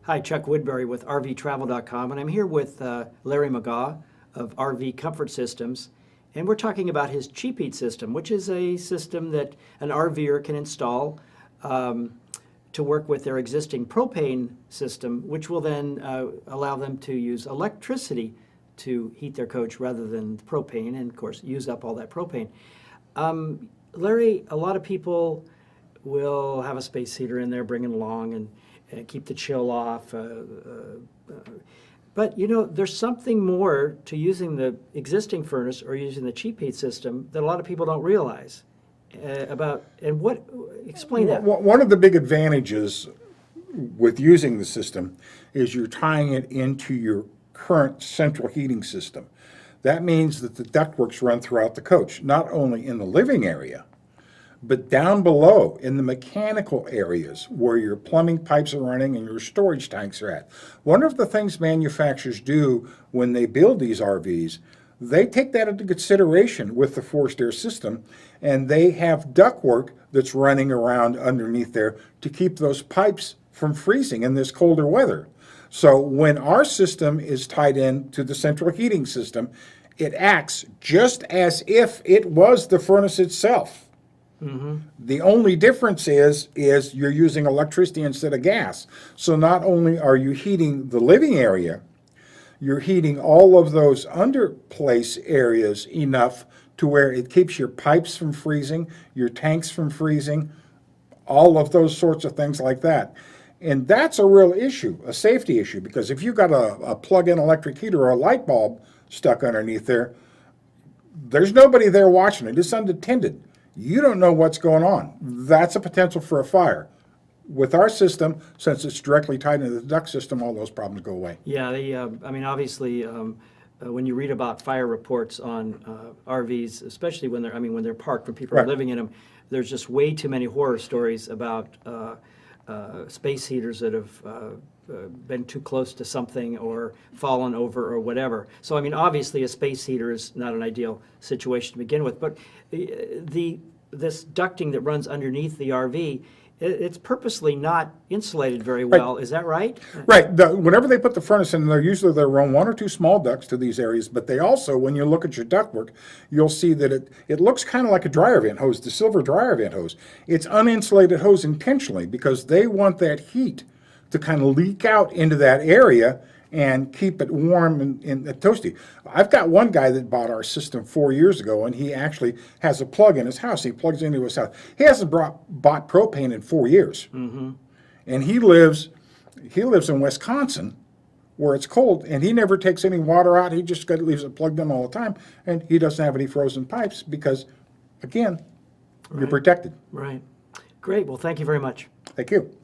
Hi, Chuck Woodbury with RVTravel.com, and I'm here with Larry McGaugh of RV Comfort Systems, and we're talking about his Cheap Heat system, which is a system that an RVer can install to work with their existing propane system, which will then allow them to use electricity to heat their coach rather than propane, and of course use up all that propane. Larry, a lot of people will have a space heater in there, bring it along, and keep the chill off. But you know, there's something more to using the existing furnace or using the Cheap Heat system that a lot of people don't realize about. And what? Explain that. One of the big advantages with using the system is you're tying it into your current central heating system. That means that the ductworks run throughout the coach, not only in the living area, but down below in the mechanical areas where your plumbing pipes are running and your storage tanks are at. One of the things manufacturers do when they build these RVs, they take that into consideration with the forced air system, and they have ductwork that's running around underneath there to keep those pipes from freezing in this colder weather. So when our system is tied in to the central heating system, it acts just as if it was the furnace itself. Mm-hmm. The only difference is you're using electricity instead of gas. So not only are you heating the living area, you're heating all of those underplace areas enough to where it keeps your pipes from freezing, your tanks from freezing, all of those sorts of things like that. And that's a real issue, a safety issue, because if you've got a plug-in electric heater or a light bulb stuck underneath there, there's nobody there watching it. It's unattended. You don't know what's going on. That's a potential for a fire. With our system, since it's directly tied into the duct system, all those problems go away. Yeah, I mean, obviously, when you read about fire reports on RVs, especially when they're parked, when people are living in them, there's just way too many horror stories about space heaters that have been too close to something or fallen over or whatever. So, I mean, obviously a space heater is not an ideal situation to begin with, but this ducting that runs underneath the RV, it's purposely not insulated very well. Right. Is that right? Right. Whenever they put the furnace in, they run one or two small ducts to these areas, but they also, when you look at your ductwork, you'll see that it looks kind of like a dryer vent hose, the silver dryer vent hose. It's uninsulated hose intentionally because they want that heat to kind of leak out into that area and keep it warm and toasty. I've got one guy that bought our system 4 years ago, and he actually has a plug in his house. He plugs into his house. He hasn't bought propane in 4 years. Mm-hmm. And he lives in Wisconsin where it's cold, and he never takes any water out. He just leaves it plugged in all the time, and he doesn't have any frozen pipes because, again, you're protected. Right. Great. Well, thank you very much. Thank you.